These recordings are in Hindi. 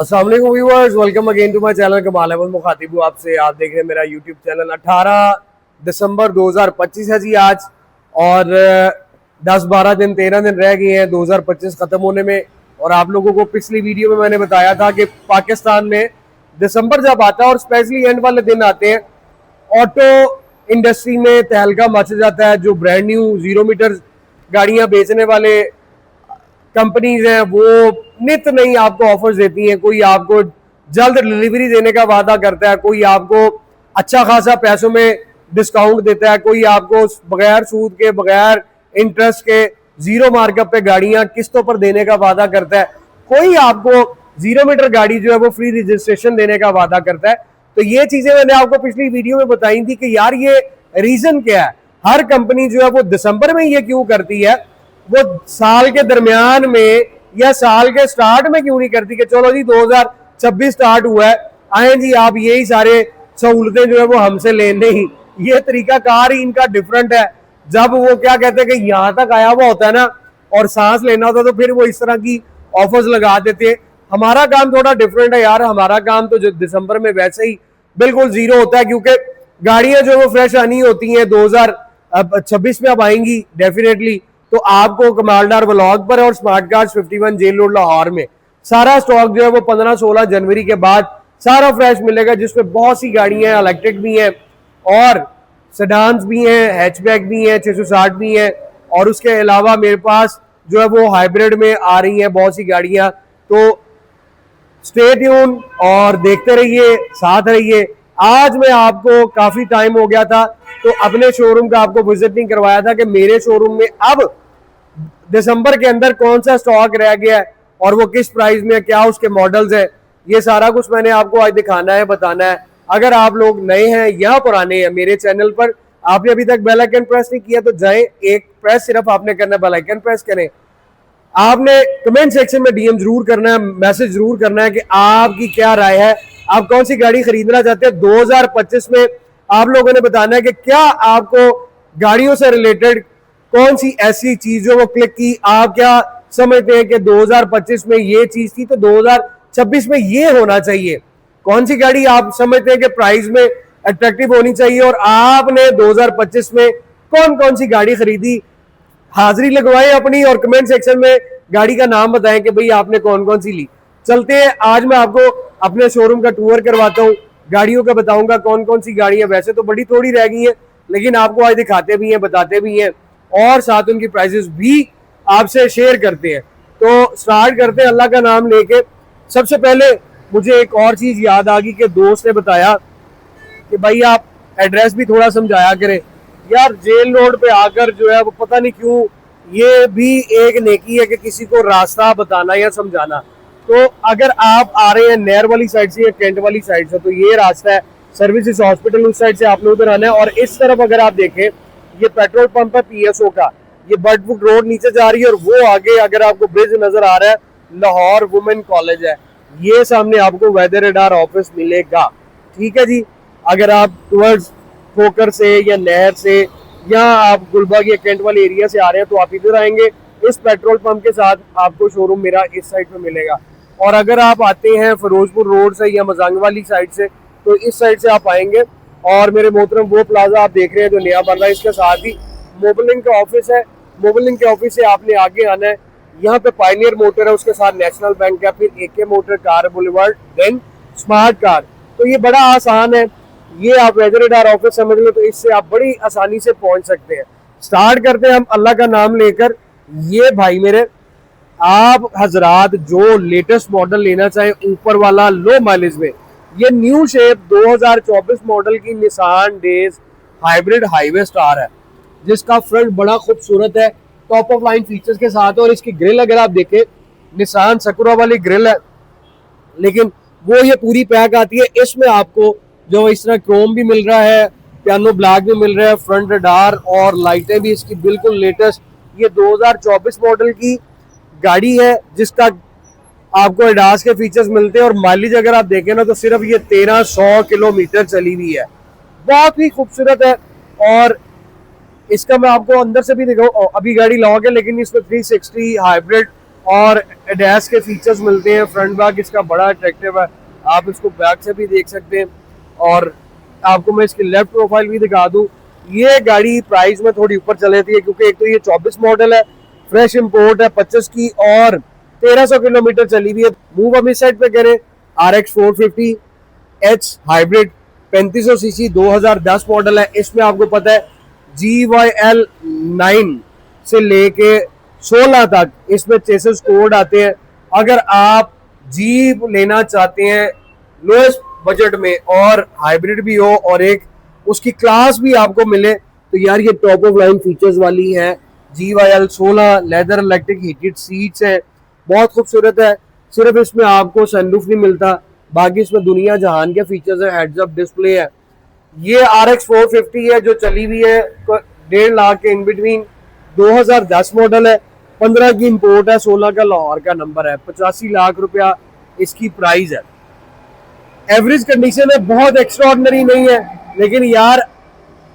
अस्सलाम वालेकुम viewers, welcome again to my channel Kamal Ahmed मुखातिब हूं आपसे। आप देख रहे हैं मेरा यूट्यूब चैनल। 18 दिसंबर 2025 है जी आज, और 10-12 दिन 13 दिन रह गए हैं 2025 ख़त्म होने में। और आप लोगों को पिछली वीडियो में मैंने बताया था कि पाकिस्तान में दिसंबर जब आता है और स्पेशली एंड वाले दिन आते हैं, ऑटो इंडस्ट्री में तहलका मच जाता है। जो ब्रांड न्यू 0 मीटर गाड़ियां बेचने वाले कंपनीज हैं वो नित नई आपको ऑफर्स देती हैं। कोई आपको जल्द डिलीवरी देने का वादा करता है, कोई आपको अच्छा खासा पैसों में डिस्काउंट देता है, कोई आपको बगैर सूद के बगैर इंटरेस्ट के जीरो मार्कअप पे गाड़ियां किस्तों पर देने का वादा करता है, कोई आपको 0 मीटर गाड़ी जो है वो फ्री रजिस्ट्रेशन देने का वादा करता है। तो ये चीजें मैंने आपको पिछली वीडियो में बताई थी कि यार ये रीजन क्या है, हर कंपनी जो है वो दिसंबर में ये क्यों करती है, वो साल के दरमियान में या साल के स्टार्ट में क्यों नहीं करती कि चलो जी 2026 स्टार्ट हुआ है, आए जी आप यही सारे सहूलतें जो है वो हमसे लेने ही। ये तरीका कार ही इनका डिफरेंट है। जब वो क्या कहते हैं कि यहाँ तक आया हुआ होता है ना और सांस लेना होता है तो फिर वो इस तरह की ऑफर्स लगा देते हैं। हमारा काम थोड़ा डिफरेंट है यार। हमारा काम तो जो दिसंबर में वैसे ही बिल्कुल जीरो होता है, क्योंकि गाड़ियां जो वो फ्रेश आनी होती हैं 2026 में अब आएंगी डेफिनेटली। तो आपको कमालदार व्लॉग पर और smart card 51 jail road Lahore में सारा स्टॉक जो है वो 15-16 जनवरी के बाद सारा फ्रेश मिलेगा, जिसमें बहुत सी गाड़ियां हैं, इलेक्ट्रिक भी हैं और सेडान्स भी हैं, हैचबैक भी हैं, 660 भी हैं, और उसके अलावा मेरे पास जो है वो हाइब्रिड में आ रही हैं बहुत सी गाड़ियां। तो स्टे ट्यून और देखते रहिए, साथ रहिए। आज मैं आपको काफी टाइम हो गया था तो अपने शोरूम का आपको विजिट नहीं करवाया था कि मेरे शोरूम में अब दिसंबर के अंदर कौन सा स्टॉक रह गया है और वो किस प्राइस में, क्या उसके मॉडल्स हैं, ये सारा कुछ मैंने आपको आज दिखाना है, बताना है। अगर आप लोग नए हैं या पुराने हैं मेरे चैनल पर, आपने अभी तक बेल आइकन प्रेस नहीं किया तो जाएं, एक प्रेस सिर्फ आपने करना है, बेल आइकन प्रेस करें। आपने कमेंट सेक्शन में डीएम जरूर करना है, मैसेज जरूर करना है कि आपकी क्या राय है, आप कौन सी गाड़ी खरीदना चाहते हैं 2025 में। आप लोगों ने बताना है कि क्या आपको गाड़ियों से रिलेटेड कौन सी ऐसी चीज जो वो क्लिक की, आप क्या समझते हैं कि 2025 में ये चीज थी तो 2026 में ये होना चाहिए। कौन सी गाड़ी आप समझते हैं कि प्राइस में अट्रैक्टिव होनी चाहिए और आपने 2025 में कौन कौन सी गाड़ी खरीदी। हाजिरी लगवाएं अपनी और कमेंट सेक्शन में गाड़ी का नाम बताएं कि भाई आपने कौन कौन सी ली। चलते हैं, आज मैं आपको अपने शोरूम का टूर करवाता हूँ, गाड़ियों का बताऊंगा कौन कौन सी गाड़ियां वैसे तो बड़ी थोड़ी रह गई हैं, लेकिन आपको आज दिखाते भी हैं, बताते भी हैं और साथ उनकी प्राइसेस भी आपसे शेयर करते हैं। तो स्टार्ट करते हैं अल्लाह का नाम लेके। सबसे पहले मुझे एक और चीज याद आ गई कि दोस्त ने बताया कि भाई आप एड्रेस भी थोड़ा समझाया करें। यार जेल रोड पे आकर जो है वो पता नहीं क्यों, ये भी एक नेकी है कि किसी को रास्ता बताना या समझाना। तो अगर आप आ रहे हैं नहर वाली साइड से या कैंट वाली साइड से तो ये रास्ता है सर्विसेज हॉस्पिटल, उस साइड से आपने उधर आना है। और इस तरफ अगर आप देखें ये पेट्रोल पंप है पीएसओ का, ये बर्डवुड रोड नीचे जा रही है और वो आगे अगर आपको ब्रिज नजर आ रहा है लाहौर वुमेन कॉलेज है, ये सामने आपको वेदर रडार ऑफिस मिलेगा। ठीक है जी। अगर आप टुवर्ड्स खोकर से या नहर से या आप गुलबाग या कैंट वाले एरिया से आ रहे हैं तो आप इधर आएंगे, इस पेट्रोल पंप के साथ आपको शोरूम मेरा इस साइड पे मिलेगा। और अगर आप आते हैं फिरोजपुर रोड से या मजांग वाली साइड से तो इस साइड से आप आएंगे और मेरे मोहतरम वो प्लाजा आप देख रहे हैं जो नया बन रहा है, इसके साथ ही मोबिलिंग का ऑफिस है। मोबिलिंग के ऑफिस से आपने आगे आना है, यहाँ पे पायनियर मोटर है, उसके साथ नेशनल बैंक है, फिर AK motor, car boulevard, then smart car. तो ये बड़ा आसान है, ये आप वेदर रडार ऑफिस समझ लो तो इससे आप बड़ी आसानी से पहुंच सकते हैं। स्टार्ट करते हैं हम अल्लाह का नाम लेकर। ये भाई मेरे आप हजरात जो लेटेस्ट मॉडल लेना चाहें ऊपर वाला लो माइलेज में, ये न्यू शेप 2024 मॉडल की Nissan days hybrid highway star है, जिसका फ्रंट बड़ा खूबसूरत है, टॉप ऑफ लाइन फीचर्स के साथ। और इसकी ग्रिल अगर आप देखें निसान सकुरा वाली ग्रिल है, लेकिन वो ये पूरी पैक आती है। इसमें आपको जो इस तरह क्रोम भी मिल रहा है, पियानो ब्लैक भी मिल रहा है, फ्रंट रडार और लाइटें भी इसकी बिल्कुल लेटेस्ट। ये 2024 मॉडल की गाड़ी है जिसका आपको एडास के फीचर्स मिलते हैं और माइलेज अगर आप देखें ना तो सिर्फ ये 1300 किलोमीटर चली हुई है, बहुत ही खूबसूरत है। और इसका मैं आपको अंदर से भी दिखाऊं, अभी गाड़ी लॉक है लेकिन इसमें 360 हाइब्रिड और एडैस के फीचर्स मिलते हैं। फ्रंट बैक इसका बड़ा अट्रैक्टिव है, आप इसको बैक से भी देख सकते हैं। और आपको मैं इसकी लेफ्ट प्रोफाइल भी दिखा दूं। ये गाड़ी प्राइस में थोड़ी ऊपर चल रही है क्योंकि एक तो ये 24 मॉडल है, फ्रेश इंपोर्ट है 25 की, और 1300 किलोमीटर चली हुई है। मूव हम इस साइड पे करें, RX 450 H hybrid 3500 CC 2010 model है। इसमें आपको पता है GYL 9 से लेके 16 तक इसमें चेसिस कोड आते हैं। अगर आप जीप लेना चाहते हैं लोएस्ट बजट में और हाइब्रिड भी हो और एक उसकी क्लास भी आपको मिले, तो यार ये टॉप ऑफ लाइन फीचर्स वाली है। GYL 16 leather electric heated seats है, बहुत खूबसूरत है। सिर्फ इसमें आपको सनरूफ नहीं मिलता, बाकी इसमें दुनिया जहान के फीचर्स है। हेड्स अप डिस्प्ले है। ये RX 450 है जो चली हुई है 1.5 लाख के इन बिटवीन, 2010 मॉडल है, 15 की इंपोर्ट है, 16 का लाहौर का नंबर है, 85 लाख रुपया इसकी प्राइस है। एवरेज कंडीशन है, बहुत एक्स्ट्राऑर्डिनरी नहीं है, लेकिन यार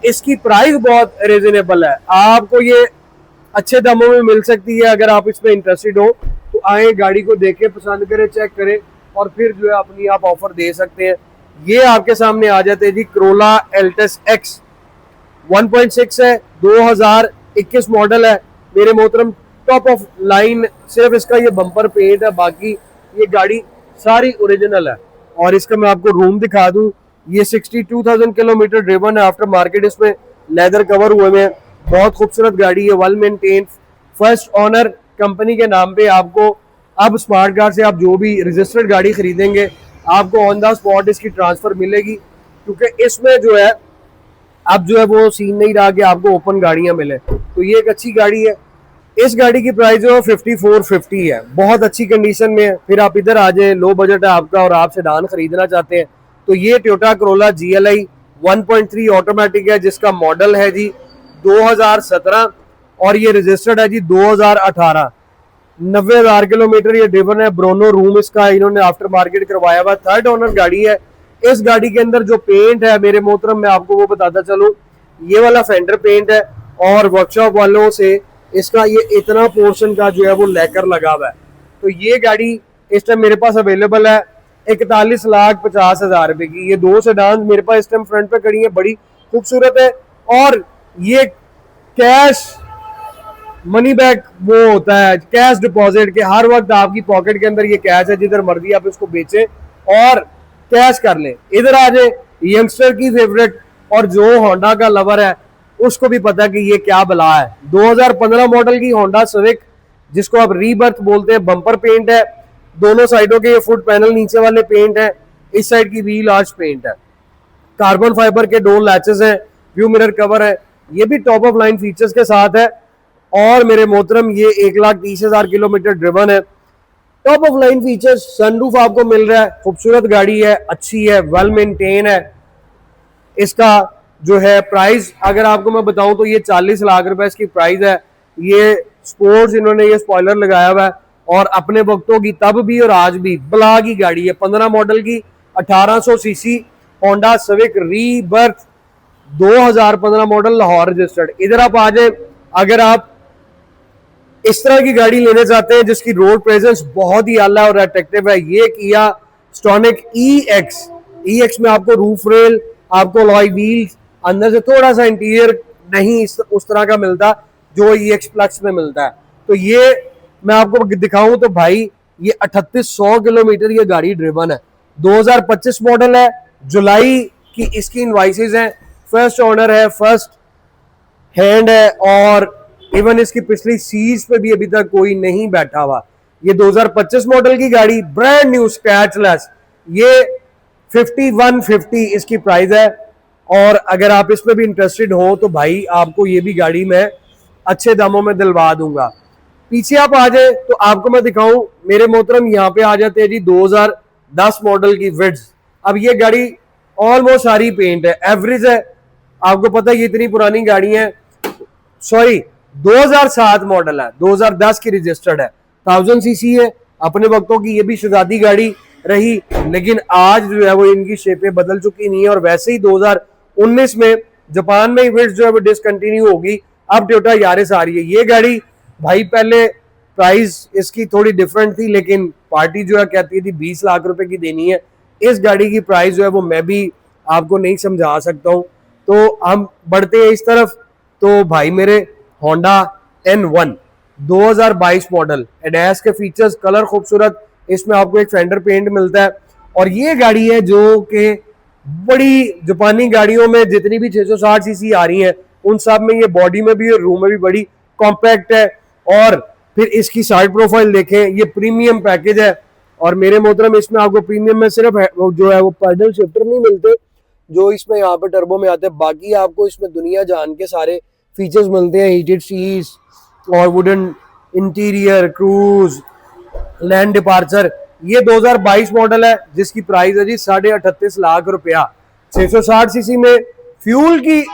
इसकी प्राइस बहुत रीजनेबल है। आपको ये अच्छे दामों में मिल सकती है। अगर आप इसमें इंटरेस्टेड हो तो आए, गाड़ी को देखें, पसंद करें, चेक करें और फिर जो है अपनी आप ऑफर दे सकते हैं। ये आपके सामने आ जाते हैं जी Corolla Altis X 1.6 है, 2021 मॉडल है मेरे मोहतरम, टॉप ऑफ लाइन। सिर्फ इसका ये बम्पर पेंट है, बाकी ये गाड़ी सारी ओरिजिनल है। और इसका मैं आपको रूम दिखा दूं, ये 62,000 किलोमीटर ड्रिवन है आफ्टर मार्केट। इसमें लेदर कवर हुए में, बहुत खूबसूरत गाड़ी है, well maintain, first owner company के नाम पे। आपको अब स्मार्ट कार से आप जो भी रजिस्टर्ड गाड़ी खरीदेंगे आपको ऑन द स्पॉट इसकी ट्रांसफर मिलेगी, क्योंकि इसमें जो है अब जो है वो सीन नहीं रहा कि आपको ओपन गाड़ियां मिले। तो ये एक अच्छी गाड़ी है। इस गाड़ी की प्राइस जो है 5450 है, बहुत अच्छी कंडीशन में है। फिर आप इधर आ जाए, लो बजट है आपका और आप सेडान खरीदना चाहते हैं तो ये टोयोटा Corolla GLI 1.3 ऑटोमेटिक है, जिसका मॉडल है जी 2017 और ये रजिस्टर्ड है जी 2018। 90,000 किलोमीटर ये ड्रिवन है। ब्रोनो रूम इसका इन्होंने आफ्टर मार्केट करवाया हुआ, थर्ड ओनर गाड़ी है। इस गाड़ी के अंदर जो पेंट है मेरे मोहतरम, मैं आपको वो बताता चलूं, ये वाला फेंडर पेंट है और वर्कशॉप वालों से इसका ये इतना पोर्शन का जो है वो लेकर लगा हुआ है। तो ये गाड़ी इस टाइम मेरे पास अवेलेबल है 41,50,000 रुपए की। ये दो सेडान मेरे पास इस टाइम फ्रंट पे खड़ी है, बड़ी खूबसूरत है। और ये कैश मनी बैक वो होता है, कैश डिपॉजिट के, हर वक्त आपकी पॉकेट के अंदर ये कैश है, जिधर मर्जी आप इसको बेचें और कैश कर लें। इधर आ जाए, यंगस्टर की फेवरेट और जो होंडा का लवर है उसको भी पता है कि ये क्या बला है। 2015 मॉडल की होंडा सिविक, जिसको आप रीबर्थ बोलते हैं, बम्पर पेंट है, दोनों साइडों के ये फुट पैनल नीचे वाले पेंट है, इस साइड की व्हील आर्च पेंट है, कार्बन फाइबर के डोर लैचेस हैं, व्यू मिरर कवर है, ये भी टॉप ऑफ लाइन फीचर्स के साथ है। और मेरे मोहतरम ये 1,30,000 किलोमीटर ड्रिवन है, top of line features, sunroof आपको मिल रहा है, खूबसूरत गाड़ी है, अच्छी है, वेल मेंटेन है। इसका जो है प्राइस अगर आपको मैं बताऊं तो ये 40 लाख रुपए इसकी प्राइस है। ये स्पोर्ट्स इन्होंने ये स्पॉइलर लगाया हुआ है और अपने वक्तों की तब भी और आज भी बला की गाड़ी है। 15 मॉडल की 1800 CC Honda civic rebirth 2015 model Lahore registered. इधर आप आ जाए, अगर आप इस तरह की गाड़ी लेने चाहते हैं जिसकी रोड प्रेजेंस बहुत ही आला और अट्रैक्टिव है, ये किया स्टॉनिक EX में आपको रूफ रेल, आपको अलॉय व्हील्स, अंदर से थोड़ा सा इंटीरियर नहीं उस तरह का मिलता जो EX प्लस में मिलता है। तो ये मैं आपको दिखाऊं तो भाई ये 3800 किलोमीटर ये गाड़ी ड्रिवन है, 2025 मॉडल है, जुलाई की इसकी इनवाइसेस हैं, फर्स्ट ओनर है, फर्स्ट हैंड है और इवन इसकी पिछली सीट पे भी अभी तक कोई नहीं बैठा हुआ। ये 2025 मॉडल की गाड़ी, ब्रांड न्यू स्क्रैचलेस, ये 5150 इसकी प्राइस है। और अगर आप इसमें भी इंटरेस्टेड हो तो भाई आपको ये भी गाड़ी मैं अच्छे दामों में दिलवा दूंगा। पीछे आप आ जाए तो आपको मैं दिखाऊं मेरे मोहतरम, यहाँ पे आ जाते हैं जी 2010 मॉडल की विड्स। अब ये गाड़ी ऑलमोस्ट सारी पेंट है, एवरेज है, आपको पता है ये इतनी पुरानी गाड़ी है, सॉरी 2007 मॉडल है, 2010 की रजिस्टर्ड है, 1000 सीसी है। अपने वक्तों की ये भी शहजादी गाड़ी रही, लेकिन आज जो है वो इनकी शेपें बदल चुकी नहीं है। और वैसे ही 2019 में जापान में विड्स जो है वो डिसकंटिन्यू होगी, अब टोयोटा यारिस आ रही है। ये गाड़ी भाई पहले प्राइस इसकी थोड़ी डिफरेंट थी, लेकिन पार्टी जो है कहती थी 20 लाख रुपए की देनी है। इस गाड़ी की प्राइस जो है वो मैं भी आपको नहीं समझा सकता हूँ। तो हम बढ़ते हैं इस तरफ। तो भाई मेरे होंडा N1 2022 मॉडल, एडैस के फीचर्स, कलर खूबसूरत, इसमें आपको एक फेंडर पेंट मिलता है। और ये गाड़ी है जो कि बड़ी जापानी गाड़ियों में जितनी भी 660 सीसी आ रही हैं उन सब में ये बॉडी में भी और रूम में भी बड़ी कॉम्पैक्ट है। और फिर इसकी साइड प्रोफाइल देखें, ये प्रीमियम पैकेज है। और मेरे मोहतरम इसमें आपको प्रीमियम में सिर्फ जो है वो पैडल शिफ्टर नहीं मिलते जो इसमें यहाँ पे टर्बो में आते हैं, बाकी आपको इसमें दुनिया जान के सारे फीचर्स मिलते हैं। हीटेड सीट्स और wooden interior, cruise, land departure. ये 2022 मॉडल है जिसकी प्राइस है जी 38.5 लाख रुपया। 660 सीसी में फ्यूल की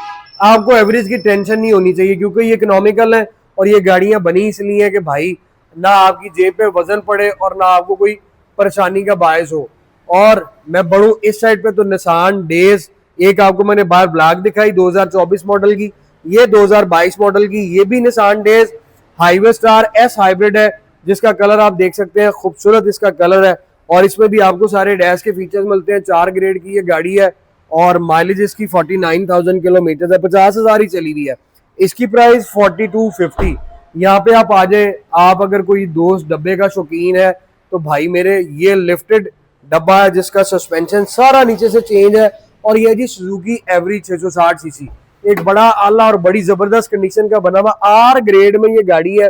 आपको एवरेज की टेंशन नहीं होनी चाहिए, क्योंकि ये इकोनॉमिकल है और ये गाड़ियां बनी इसलिए है कि भाई ना आपकी जेब पे वजन पड़े और ना आपको कोई परेशानी का बायस हो। और मैं बढ़ूं इस साइड पे तो निसान डेज, एक आपको मैंने बाहर ब्लैक दिखाई 2024 मॉडल की, ये 2022 मॉडल की, ये भी Nissan days highway star S hybrid है जिसका कलर आप देख सकते हैं, खूबसूरत इसका कलर है। और इसमें भी आपको सारे डैश के फीचर्स मिलते हैं। 4 ग्रेड की ये गाड़ी है और माइलेज इसकी 49,000 किलोमीटर है, 50,000 ही चली हुई है। इसकी प्राइस 4250। यहाँ पे आप आ जाए, आप अगर कोई दोस्त डब्बे का शौकीन है तो भाई मेरे ये लिफ्टेड डब्बा है जिसका सस्पेंशन सारा नीचे से चेंज है। और ये जी सुजुकी एवरी 660 सीसी, एक बड़ा आला और बड़ी जबरदस्त कंडीशन का बना हुआ आर ग्रेड में ये गाड़ी है।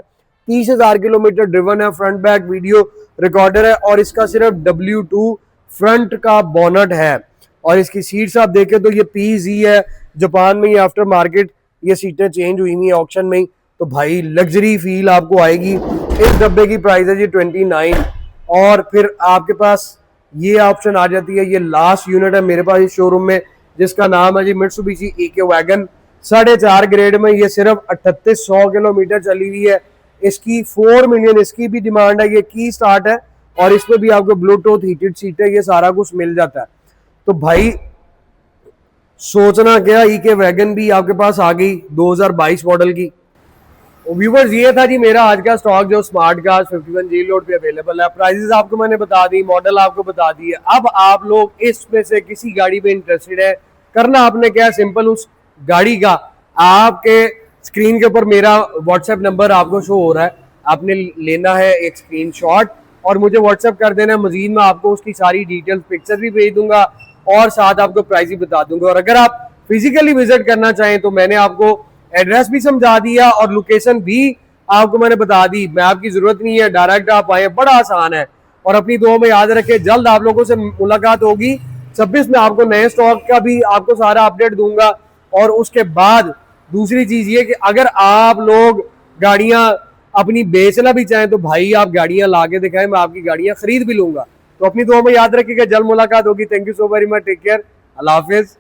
30,000 किलोमीटर ड्रिवन है, फ्रंट बैक वीडियो रिकॉर्डर है और इसका सिर्फ W2 फ्रंट का बोनट है। और इसकी सीट्स आप देखें तो ये PZ है, जापान में ये आफ्टर मार्केट ये सीटें चेंज हुई हुई है ऑक्शन में ही। तो भाई लग्जरी फील आपको आएगी। इस डब्बे की प्राइस है जी 29। और फिर आपके पास ये ऑप्शन आ जाती है, ये लास्ट यूनिट है मेरे पास इस शोरूम में जिसका नाम है जी मित्सुबिशी EK वैगन। 4.5 ग्रेड में ये सिर्फ 3800 किलोमीटर चली हुई है। इसकी 4 मिलियन इसकी भी डिमांड है। ये की स्टार्ट है और इसमें भी आपको ब्लूटूथ, हीटेड सीट है, ये सारा कुछ मिल जाता है। तो भाई सोचना क्या, EK वैगन भी आपके पास आ गई 2022 मॉडल की। व्यूवर्स ये था जी मेरा आज का स्टॉक जो स्मार्ट कार्स 51G लोड पे अवेलेबल है। प्राइसेस आपको मैंने बता दी, मॉडल आपको बता दी है। अब आप लोग इसमें से किसी गाड़ी पे इंटरेस्टेड है, करना आपने क्या, सिंपल उस गाड़ी का आपके स्क्रीन के ऊपर मेरा व्हाट्सएप नंबर आपको शो हो रहा है, आपने लेना है एक स्क्रीनशॉट और मुझे व्हाट्सएप कर देना है। मजीद मैं आपको उसकी सारी डिटेल्स पिक्चर भी भेज दूंगा और साथ आपको प्राइस भी बता दूंगा। और अगर आप फिजिकली विजिट करना चाहें तो मैंने आपको एड्रेस भी समझा दिया और लोकेशन भी आपको मैंने बता दी। मैं आपकी जरूरत नहीं है, डायरेक्ट आप आए, बड़ा आसान है। और अपनी दुआ में याद रखें, जल्द आप लोगों से मुलाकात होगी। 26 में आपको नए स्टॉक का भी आपको सारा अपडेट दूंगा। और उसके बाद दूसरी चीज ये कि अगर आप लोग गाड़ियां अपनी बेचना भी चाहें तो भाई आप गाड़ियां ला के दिखाएं, मैं आपकी गाड़ियां खरीद भी लूंगा। तो अपनी दुआ में याद रखिएगा, जल्द मुलाकात होगी। Thank you so very much, take care, Allah Hafiz.